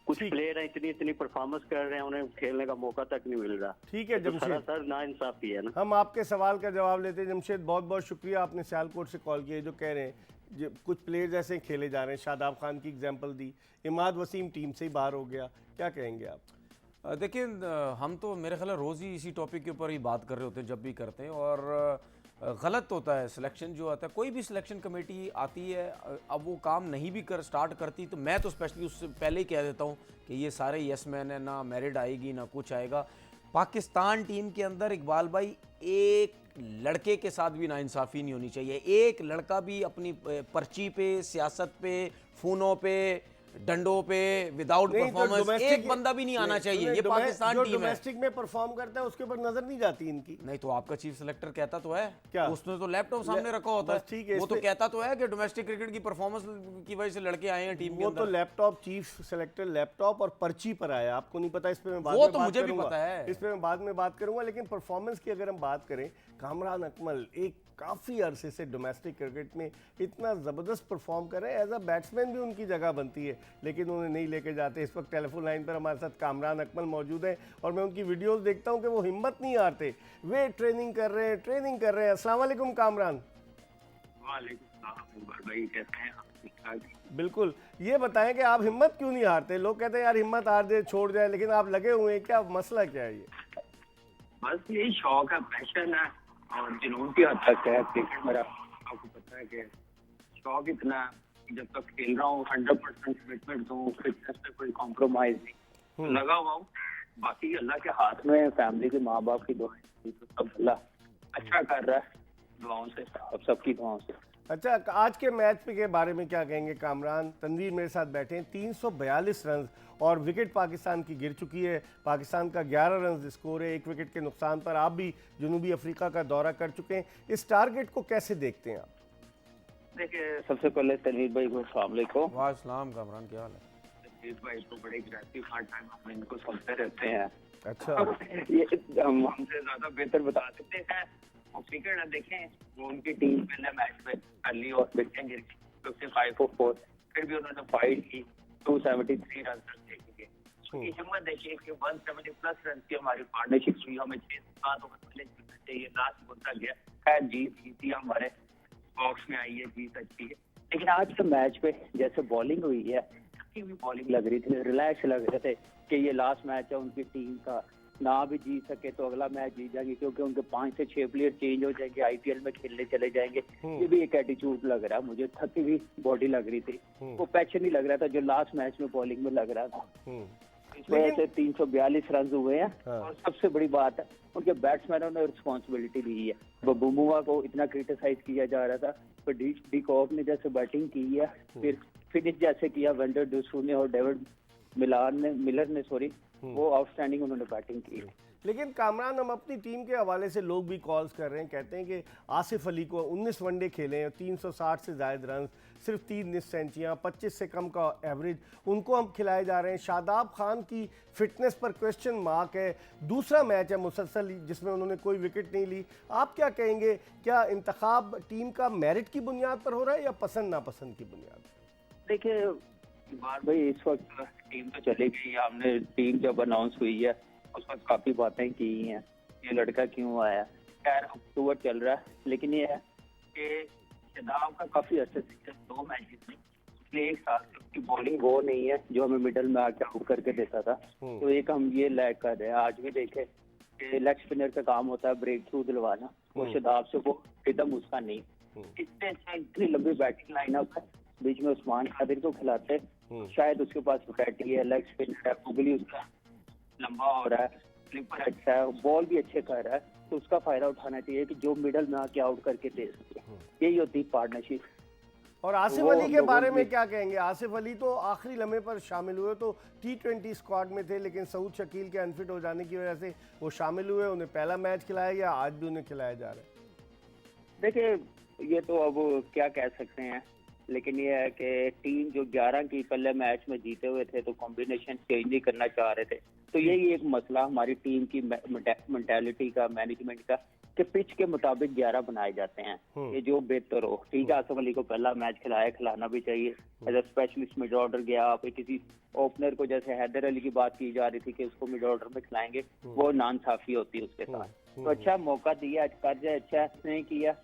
कुछ प्लेयर है इतनी परफॉर्मेंस कर रहे हैं, उन्हें खेलने का मौका तक नहीं मिल रहा। ठीक है जमशेद, सर नाइंसाफी है ना। हम आपके सवाल का जवाब लेते हैं। जमशेद बहुत बहुत शुक्रिया, आपने सियालकोट से कॉल किया। जो कह रहे हैं कुछ प्लेयर्स ऐसे खेले जा रहे हैं, शादाब खान की एग्जांपल दी, इमाद वसीम टीम से ही बाहर हो गया, क्या कहेंगे आप? देखिए हम तो मेरे ख्याल है रोज़ ही इसी टॉपिक के ऊपर ही बात कर रहे होते हैं जब भी करते हैं, और गलत होता है सिलेक्शन जो आता है। कोई भी सिलेक्शन कमेटी आती है, अब वो काम नहीं भी स्टार्ट करती तो मैं तो स्पेशली उससे पहले ही कह देता हूँ कि ये सारे यस मैन है, ना मेरिट आएगी ना कुछ आएगा। पाकिस्तान टीम के अंदर इकबाल भाई एक लड़के के साथ भी नाइंसाफ़ी नहीं होनी चाहिए। एक लड़का भी अपनी पर्ची पे, सियासत पे, फ़ोनों पे, डंडों पे विदाउट परफॉर्मेंस एक बंदा भी नहीं आना चाहिए। ये पाकिस्तान टीम है। डोमेस्टिक में परफॉर्म करता है उसके ऊपर नजर नहीं जाती इनकी। नहीं तो आपका चीफ सेलेक्टर कहता तो है क्या? उसने तो लैपटॉप सामने रखा होता है, ठीक है, वो तो कहता तो है कि डोमेस्टिक क्रिकेट की परफॉर्मेंस की वजह से लड़के आए हैं टीम के वो अंदर। तो लैपटॉप, चीफ सेलेक्टर लैपटॉप और पर्ची पर आया, आपको नहीं पता। इस पे मैं बाद वो में तो बात मुझे भी करूंगा। पता है। इस पे मैं बाद में बात करूंगा, लेकिन परफॉर्मेंस की अगर हम बात करें, कामरान अकमल एक काफ़ी अरसे से डोमेस्टिक क्रिकेट में इतना ज़बरदस्त परफॉर्म कर रहे हैं। एज अ बैट्समैन भी उनकी जगह बनती है, लेकिन उन्हें नहीं लेके जाते। इस वक्त टेलीफोन लाइन पर हमारे साथ कामरान अकमल मौजूद हैं और मैं उनकी वीडियोस देखता हूं कि वो हिम्मत नहीं हारते, वे ट्रेनिंग कर रहे हैं। अस्सलाम वालेकुम कामरान। भाई कैसे हैं आप? बिल्कुल, ये बताएं कि आप हिम्मत क्यों नहीं हारते? लोग कहते हैं यार हिम्मत हार दे, छोड़ जाए, लेकिन आप लगे हुए हैं, क्या मसला क्या है? ये बस यही शौक है, पैशन है और जुनून की हद तक है क्रिकेट मेरा। आपको पता है कि शौक इतना है, जब तक खेल रहा हूँ 100% कमिटमेंट दूँ, फिटनेस पे कोई कॉम्प्रोमाइज नहीं, लगा हुआ हूँ। बाकी अल्लाह के हाथ में, फैमिली के माँ बाप की दुआएं, तो सब अल्लाह अच्छा कर रहा है दुआओं से, अब सबकी दुआओं से। अच्छा, आज के मैच के बारे में क्या कहेंगे कामरान? तनवीर मेरे साथ बैठे हैं। 342 रन और विकेट पाकिस्तान की गिर चुकी है। पाकिस्तान का 11 रन स्कोर है, 1 विकेट के नुकसान पर। आप भी जनूबी अफ्रीका का दौरा कर चुके हैं, इस टारगेट को कैसे देखते हैं आप? देखिए, सबसे पहले तनवीर भाई को अस्सलाम वालेकुम। वालेकुम कामरान, क्या हाल है? तनवीर भाई तो बड़े ग्रेसिव हर टाइम हम इनको सुनते रहते हैं। अच्छा, ये हमसे ज्यादा बेहतर बता सकते हैं। और क्रिकेट देखें, वो उनकी टीम पहले मैच में कर ली और विकेट गिर गई 55 और 4, फिर भी उन्होंने फाइट की, 273 रन तक के। उसकी हिम्मत देखिए कि 170 प्लस रन की हमारी पार्टनरशिप हुई, हमें 6-7 ओवर पहले जीतना चाहिए, लास्ट मुद्दा गया, खैर जीती हमारे बॉक्स में आई है, जीत अच्छी है। लेकिन आज के मैच पे जैसे बॉलिंग हुई है, थकी हुई बॉलिंग लग रही थी, रिलैक्स लग रहे थे कि ये लास्ट मैच है उनकी टीम का, ना भी जीत सके तो अगला मैच जीत जाएंगे, क्योंकि उनके 5 से 6 प्लेयर चेंज हो जाएंगे, आईपीएल में खेलने चले जाएंगे। ये भी एक एटीट्यूड लग रहा है मुझे, थकी हुई बॉडी लग रही थी, वो पैशन ही लग रहा था जो लास्ट मैच में बॉलिंग में लग रहा था। इस वजह से 342 रन हुए हैं। और सबसे बड़ी बात है, उनके बैट्समैनों ने रिस्पॉन्सिबिलिटी ली है। बुमराह को इतना क्रिटिसाइज किया जा रहा था, पर डी कॉक ने जैसे बैटिंग की है, फिर फिनिश जैसे किया वेंडर डुसू ने और डेविड मिलर ने वो आउटस्टैंडिंग उन्होंने बैटिंग की। लेकिन कामरान, हम अपनी टीम के हवाले से लोग भी कॉल्स कर रहे हैं, कहते हैं कि आसिफ अली को 19 वनडे खेले हैं, 360 से ज़ायद रन, सिर्फ 3 सेंचुरियाँ, 25 से कम का एवरेज उनको हम खिलाए जा रहे हैं। शादाब खान की फिटनेस पर क्वेश्चन मार्क है। दूसरा मैच है मुसलसल जिसमें उन्होंने कोई विकेट नहीं ली। आप क्या कहेंगे, क्या इंतखाब टीम का मेरिट की बुनियाद पर हो रहा है या पसंद नापसंद की बुनियाद? देखिए बार भाई, इस वक्त टीम तो चली गई, हमने टीम जब अनाउंस हुई है उस वक्त काफी बातें की हैं, ये लड़का क्यों आया। खैर अक्टूबर चल रहा है, लेकिन ये है कि शादाब का काफी अर्से से 2 मैचेस में पिछले 1 साल से उसकी बॉलिंग वो नहीं है जो हमें मिडल में आके आउट करके देता था। तो एक हम ये लैग कर रहे हैं। आज भी देखे कि लेग स्पिनर का काम होता है ब्रेक थ्रू दिलवाना, वो शादाब से वो रिदम उसका नहीं। इतने अच्छा, इतनी लंबी बैटिंग लाइनअप है, बीच में उस्मान कादिर को खिलाते, शायद उसके पास वैरायटी है, लेग स्पिनर है, उगली उसका लंबा हो रहा है, स्लिपर अच्छा है, बॉल भी अच्छे कर रहा है, तो उसका फायदा उठाना चाहिए कि जो मिडल में आके आउट करके दे सके। यही होती पार्टनरशिप। और आसिफ अली के बारे में क्या कहेंगे? आसिफ अली तो आखिरी लम्हे पर शामिल हुए, तो T20 स्क्वाड में थे, लेकिन सऊद शकील के अनफिट हो जाने की वजह से वो शामिल हुए, उन्हें पहला मैच खिलाया गया, आज भी उन्हें खिलाया जा रहा है। देखिए ये तो अब क्या कह सकते हैं, लेकिन ये है कि टीम जो 11 की पहले मैच में जीते हुए थे तो कॉम्बिनेशन चेंज नहीं करना चाह रहे थे। तो यही एक मसला हमारी टीम की मेंटालिटी का, मैनेजमेंट का, कि पिच के मुताबिक 11 बनाए जाते हैं, ये जो बेहतर हो। ठीक है, आसिफ अली को पहला मैच खिलाना भी चाहिए, as a specialist mid order गया। आप किसी ओपनर को, जैसे हैदर अली की बात की जा रही थी कि उसको मिड ऑर्डर में खिलाएंगे, वो नाइंसाफी होती है उसके साथ। तो अच्छा मौका दिया, आज कर जाए, अच्छा नहीं किया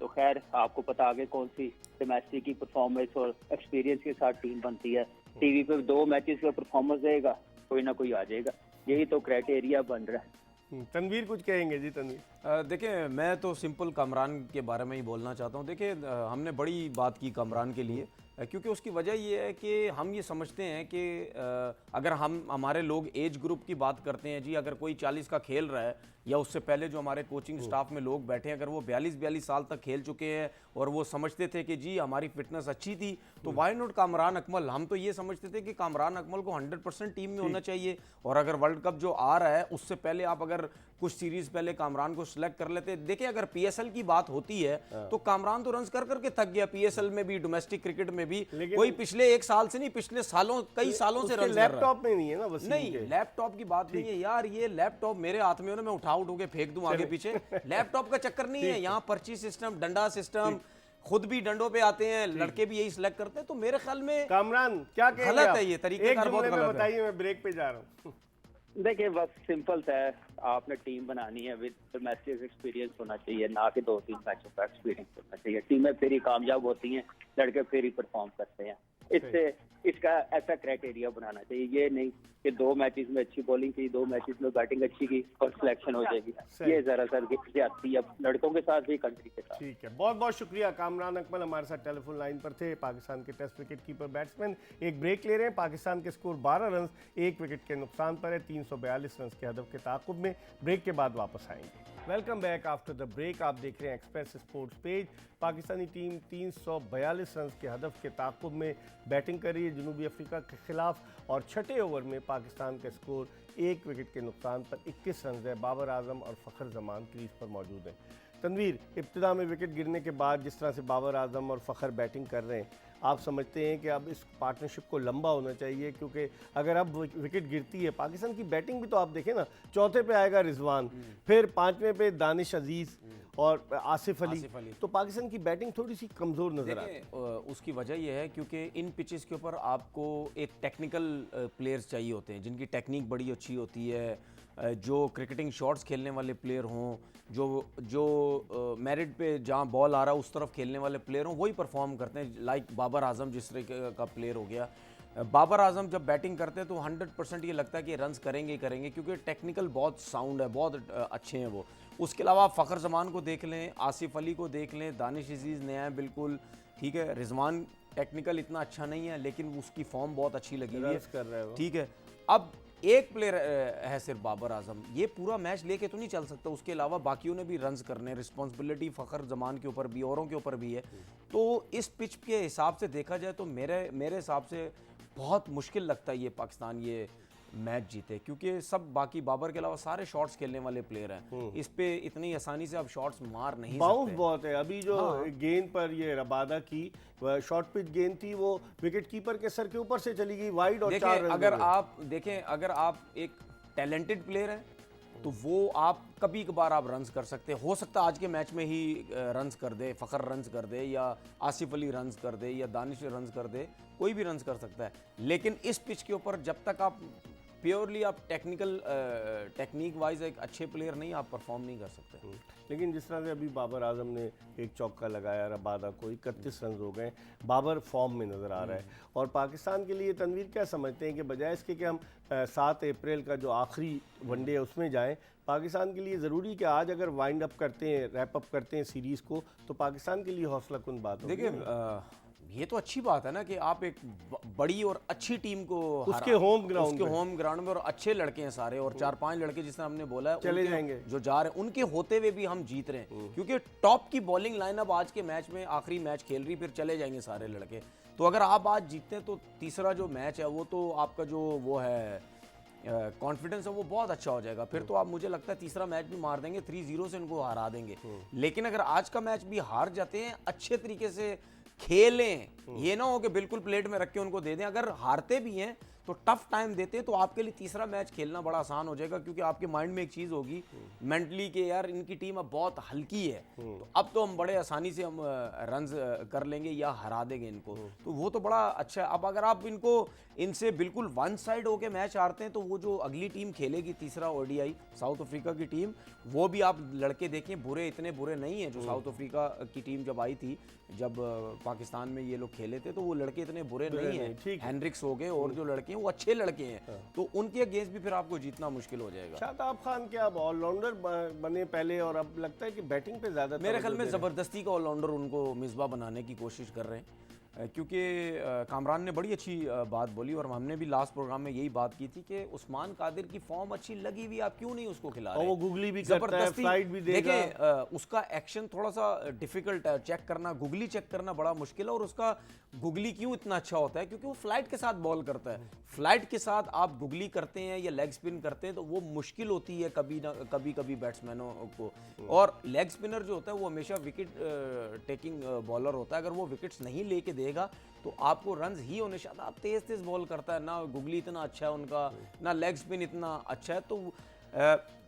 तो खैर आपको पता आगे कौन सी डोमेस्टिक की परफॉर्मेंस और एक्सपीरियंस के साथ टीम बनती है। टीवी पे 2 मैचेस का परफॉर्मेंस देगा, कोई ना कोई आ जाएगा। यही तो क्राइटेरिया बन रहा है। तनवीर कुछ कहेंगे जी? तनवीर देखिए, मैं तो सिंपल कामरान के बारे में ही बोलना चाहता हूँ। देखिए, हमने बड़ी बात की कामरान के लिए, क्योंकि उसकी वजह ये है कि हम ये समझते हैं कि अगर हमारे लोग एज ग्रुप की बात करते हैं जी, अगर कोई 40 का खेल रहा है या उससे पहले जो हमारे कोचिंग स्टाफ में लोग बैठे हैं, अगर वो 42 साल तक खेल चुके हैं और वो समझते थे कि जी हमारी फिटनेस अच्छी थी, तो वाई नॉट कामरान अकमल? हम तो ये समझते थे कि कामरान अकमल को 100% टीम में होना चाहिए। और अगर वर्ल्ड कप जो आ रहा है उससे पहले आप अगर कुछ सीरीज पहले कामरान को सिलेक्ट कर लेते। देखिए, अगर पीएसएल की बात होती है तो कामरान तो रन कर करके थक गया, पीएसएल में भी, डोमेस्टिक क्रिकेट में भी। कोई पिछले 1 साल से नहीं, पिछले सालों, कई सालों से रन कर रहा है। लैपटॉप में नहीं है ना वसीम नहीं, के? लैपटॉप की बात नहीं है यार, ये लैपटॉप मेरे हाथ में हो ना, मैं उठा के फेंक दूं आगे पीछे। लैपटॉप का चक्कर नहीं है यहाँ, पर्ची सिस्टम, डंडा सिस्टम, खुद भी डंडों पे आते हैं, लड़के भी यही सिलेक्ट करते हैं। तो मेरे ख्याल में कामरान क्या कहेंगे? गलत है ये तरीके, एक बहुत जुमले में गलत है। बताइए, मैं ब्रेक पे जा रहा हूँ। देखिए, बस सिंपल सा है, आपने टीम बनानी है विद डोमेस्टिक एक्सपीरियंस होना चाहिए, ना कि 2-3 मैचों का एक्सपीरियंस होना चाहिए। टीमें फिर ही कामयाब होती हैं, लड़के फिर ही परफॉर्म करते हैं। इससे इसका ऐसा क्राइटेरिया बनाना चाहिए, ये नहीं कि 2 मैचेस में अच्छी बॉलिंग की, 2 मैचेस में बैटिंग अच्छी की और सिलेक्शन हो जाएगी। ये जरा सर ज्यादती है लड़कों के साथ भी, कंट्री के साथ। ठीक है, बहुत बहुत शुक्रिया। कामरान अकमल हमारे साथ टेलीफोन लाइन पर थे, पाकिस्तान के टेस्ट विकेट कीपर बैट्समैन। एक ब्रेक ले रहे हैं। पाकिस्तान के स्कोर 12 रन 1 विकेट के नुकसान पर है, 342 रन के हदफ के ताक़ुब में। ब्रेक के बाद वापस आएंगे। Welcome back after the break. आप देख रहे हैं Express sports page. Pakistani team 342 run के हदफ के ताक़ुब में बैटिंग कर रही है जनूबी अफ्रीका के खिलाफ और छठे ओवर में पाकिस्तान का स्कोर 1 विकेट के नुकसान पर 21 रन है। बाबर आजम और फ़खर जमान क्रीज पर मौजूद हैं। तनवीर, इब्तिदा में विकेट गिरने के बाद जिस तरह से बाबर आजम और फ़खर बैटिंग कर रहे हैं, आप समझते हैं कि अब इस पार्टनरशिप को लंबा होना चाहिए? क्योंकि अगर अब विकेट गिरती है, पाकिस्तान की बैटिंग भी तो आप देखें ना, चौथे पे आएगा रिजवान, फिर 5वें पे दानिश अजीज़ और आसिफ अली, तो पाकिस्तान की बैटिंग थोड़ी सी कमज़ोर नज़र आती है। उसकी वजह यह है क्योंकि इन पिचेस के ऊपर आपको एक टेक्निकल प्लेयर्स चाहिए होते हैं, जिनकी टेक्निक बड़ी अच्छी होती है, जो क्रिकेटिंग शॉट्स खेलने वाले प्लेयर हों, जो मेरिट पे जहाँ बॉल आ रहा है उस तरफ खेलने वाले प्लेयर हों, वही परफॉर्म करते हैं। लाइक बाबर आजम जिस तरह का प्लेयर हो गया। बाबर आजम जब बैटिंग करते हैं तो 100% ये लगता है कि रन्स करेंगे ही करेंगे, क्योंकि टेक्निकल बहुत साउंड है, बहुत अच्छे हैं वो। उसके अलावा आप फ़खर जमान को देख लें, आसिफ अली को देख लें, दानिश अजीज़ नया है बिल्कुल, ठीक है। रिजवान टेक्निकल इतना अच्छा नहीं है लेकिन उसकी फॉर्म बहुत अच्छी लगी हुई है, ठीक है। अब एक प्लेयर है सिर्फ बाबर आजम, ये पूरा मैच लेके तो नहीं चल सकता, उसके अलावा बाकियों ने भी रन्स करने, रिस्पॉन्सिबिलिटी फ़खर जमान के ऊपर भी, औरों के ऊपर भी है। तो इस पिच के हिसाब से देखा जाए तो मेरे हिसाब से बहुत मुश्किल लगता है ये पाकिस्तान ये मैच जीते, क्योंकि सब बाकी बाबर के अलावा सारे शॉट्स खेलने वाले प्लेयर हैं। इस पे इतनी आसानी से आप शॉट्स मार नहीं सकते। बाउंस बहुत है। अभी जो गेंद पर ये रबादा की शॉर्ट पिच गेंद थी, वो विकेट कीपर के सर के ऊपर से चली गई वाइड और 4 रन। अगर आप एक टैलेंटेड प्लेयर हैं तो वो आप कभी कभार आप रन्स कर सकते हैं। हो सकता है आज के मैच में ही रन्स कर दे, फ़खर रन्स कर दे, या आसिफ अली रन्स कर दे, या दानिश रन्स कर दे, कोई भी रन्स कर सकता है। लेकिन इस पिच के ऊपर जब तक आप प्योरली आप टेक्निक वाइज एक अच्छे प्लेयर नहीं, आप परफॉर्म नहीं कर सकते। लेकिन जिस तरह से अभी बाबर आजम ने एक चौका लगाया रबादा को, 31 रन हो गए, बाबर फॉर्म में नज़र आ रहा है। और पाकिस्तान के लिए तनवीर क्या समझते हैं कि बजाय इसके कि हम 7 अप्रैल का जो आखिरी वनडे है उसमें जाएं, पाकिस्तान के लिए ज़रूरी कि आज अगर वाइंड अप करते हैं, रैप अप करते हैं सीरीज़ को, तो पाकिस्तान के लिए हौसला कुन बात होगी। देखिए, ये तो अच्छी बात है ना कि आप एक बड़ी और अच्छी टीम को उसके होम ग्राउंड में, और अच्छे लड़के हैं सारे, और 4-5 लड़के जिस तरह हमने बोला है चले जाएंगे जो जा रहे हैं, उनके होते हुए भी हम जीत रहे हैं, क्योंकि टॉप की बॉलिंग लाइनअप आज के मैच में आखिरी मैच खेल रही, फिर चले जाएंगे सारे लड़के। तो अगर आप आज जीतते हैं तो तीसरा जो मैच है वो तो आपका जो वो है कॉन्फिडेंस है वो बहुत अच्छा हो जाएगा। फिर तो आप, मुझे लगता है तीसरा मैच भी मार देंगे, 3-0 से इनको हरा देंगे। लेकिन अगर आज का मैच भी हार जाते हैं, अच्छे तरीके से खेलें, ये ना हो कि बिल्कुल प्लेट में रख के उनको दे दें। अगर हारते भी हैं तो टफ टाइम देते हैं तो आपके लिए तीसरा मैच खेलना बड़ा आसान हो जाएगा, क्योंकि आपके माइंड में एक चीज़ होगी मेंटली कि यार इनकी टीम अब बहुत हल्की है, तो अब तो हम बड़े आसानी से हम रन्स कर लेंगे या हरा देंगे इनको, तो वो तो बड़ा अच्छा है। अब अगर आप इनसे बिल्कुल वन साइड होके मैच हारते हैं तो वो जो अगली टीम खेलेगी तीसरा ओडीआई साउथ अफ्रीका की टीम, वो भी आप लड़के देखें इतने बुरे नहीं है। जो साउथ अफ्रीका की टीम जब आई थी, जब पाकिस्तान में ये लोग खेले थे, तो वो लड़के इतने बुरे नहीं हैं। हेनरिक्स हो गए और जो लड़के हैं, वो अच्छे लड़के हैं, तो उनके अगेंस्ट भी फिर आपको जीतना मुश्किल हो जाएगा। शादाब खान क्या अब ऑलराउंडर बने पहले, और अब लगता है कि बैटिंग पे ज्यादा मेरे ख्याल तवज्जो में दे रहे हैं। ज़बरदस्ती का ऑलराउंडर उनको मिसबा बनाने की कोशिश कर रहे हैं, क्योंकि कामरान ने बड़ी अच्छी बात बोली और हमने भी लास्ट प्रोग्राम में यही बात की थी कि उस्मान कादिर की फॉर्म अच्छी लगी हुई, आप क्यों नहीं उसको खिला रहे? और वो गुगली भी करता है, फ्लाइट भी देगा। देखिए उसका एक्शन थोड़ा सा डिफिकल्ट है, चेक करना, गुगली चेक करना बड़ा मुश्किल है। और उसका गुगली क्यों इतना अच्छा होता है? क्योंकि वो फ्लाइट के साथ बॉल करता है। फ्लाइट के साथ आप गुगली करते हैं या लेग स्पिन करते हैं तो वो मुश्किल होती है कभी बैट्समैनों को। और लेग स्पिनर जो होता है वो हमेशा विकेट टेकिंग बॉलर होता है, अगर वो विकेट्स नहीं लेके देगा तो आपको रन्स ही होने। शादाब तेज बॉल करता है, ना गुगली इतना अच्छा है उनका, ना लेग स्पिन इतना अच्छा है, तो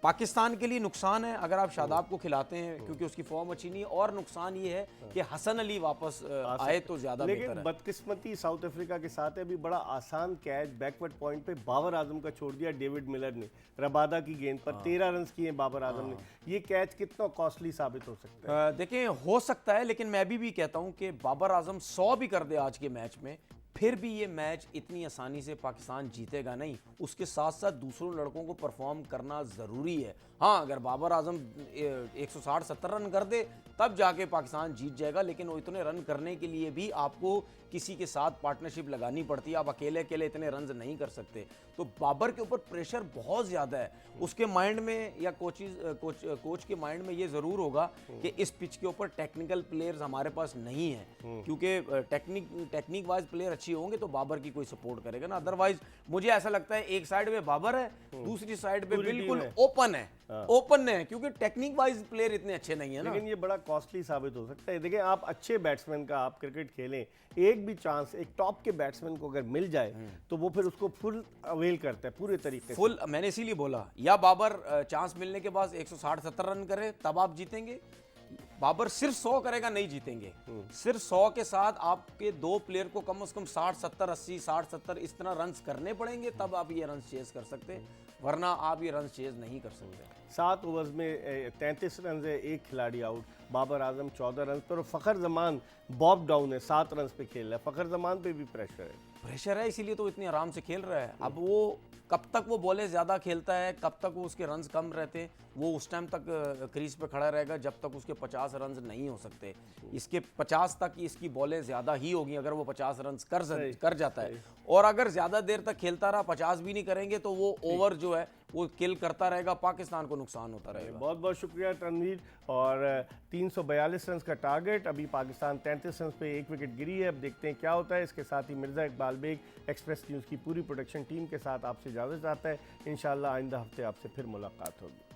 पाकिस्तान के लिए नुकसान है अगर आप शादाब को खिलाते हैं, क्योंकि उसकी फॉर्म अच्छी नहीं है। और नुकसान ये है कि हसन अली वापस आए तो ज्यादा बेहतर लेकिन है। बदकिस्मती साउथ अफ्रीका के साथ है, अभी बड़ा आसान कैच बैकवर्ड पॉइंट पे बाबर आजम का छोड़ दिया डेविड मिलर ने, रबादा की गेंद पर 13 रन किए बाबर आजम ने। ये कैच कितना कॉस्टली साबित हो सकता है? देखें, हो सकता है, लेकिन मैं भी कहता हूं कि बाबर आजम 100 भी कर दे आज के मैच में, फिर भी ये मैच इतनी आसानी से पाकिस्तान जीतेगा नहीं। उसके साथ साथ दूसरों लड़कों को परफॉर्म करना ज़रूरी है। हाँ, अगर बाबर आजम 160-70 रन कर दे तब जाके पाकिस्तान जीत जाएगा, लेकिन वो इतने रन करने के लिए भी आपको किसी के साथ पार्टनरशिप लगानी पड़ती है। आप अकेले इतने रन नहीं कर सकते। तो बाबर के ऊपर प्रेशर बहुत ज़्यादा है। उसके माइंड में या कोच के माइंड में ये ज़रूर होगा कि इस पिच के ऊपर टेक्निकल प्लेयर्स हमारे पास नहीं है, क्योंकि टेक्निक वाइज प्लेयर अच्छी होंगे तो बाबर की कोई सपोर्ट करेगा ना। अदरवाइज मुझे ऐसा लगता है एक साइड में बाबर है, दूसरी साइड पे बिल्कुल ओपन है, ओपन है, क्योंकि टेक्निक वाइज प्लेयर इतने अच्छे नहीं है ना। लेकिन ये बड़ा कॉस्टली साबित हो सकता है। देखिए, आप अच्छे बैट्समैन का आप क्रिकेट खेलें, एक भी चांस एक टॉप के बैट्समैन को अगर मिल जाए तो वो फिर उसको फुल अवेल करता है पूरे तरीके से। फुल, मैंने इसीलिए बोला, या बाबर चांस मिलने के बाद 160-70 रन करे तब आप जीतेंगे। बाबर सिर्फ 100 करेगा, नहीं जीतेंगे। सिर्फ 100 के साथ आपके दो प्लेयर को कम से कम 60-70, 80, 60-70 इस तरह रन करने पड़ेंगे, तब आप ये रन चेज कर सकते हैं, वरना आप ये रन चेज नहीं कर सकते। 7 ओवर्स में 33 रन है, एक खिलाड़ी आउट, बाबर आजम 14 रन पर, और फ़खर जमान बॉब डाउन है, 7 रन पे खेल रहा है। फ़खर जमान पे भी प्रेशर है, इसीलिए तो इतनी आराम से खेल रहा है। अब वो कब तक वो बॉलें ज़्यादा खेलता है, कब तक वो उसके रन्स कम रहते हैं, वो उस टाइम तक क्रीज पे खड़ा रहेगा जब तक उसके 50 रन्स नहीं हो सकते। इसके 50 तक इसकी बॉलें ज़्यादा ही होगी अगर वो 50 रन्स कर जाता है। और अगर ज़्यादा देर तक खेलता रहा, 50 भी नहीं करेंगे, तो वो ओवर जो है वो किल करता रहेगा, पाकिस्तान को नुकसान होता रहेगा। बहुत बहुत शुक्रिया तनवीर। और 342 रन का टारगेट, अभी पाकिस्तान 33 रन पे 1 विकेट गिरी है। अब देखते हैं क्या होता है। इसके साथ ही मिर्ज़ा इकबाल बेग एक्सप्रेस न्यूज़ की पूरी प्रोडक्शन टीम के साथ आपसे इजाज़त चाहता है। इंशाअल्लाह आइंदा हफ्ते आपसे फिर मुलाकात होगी।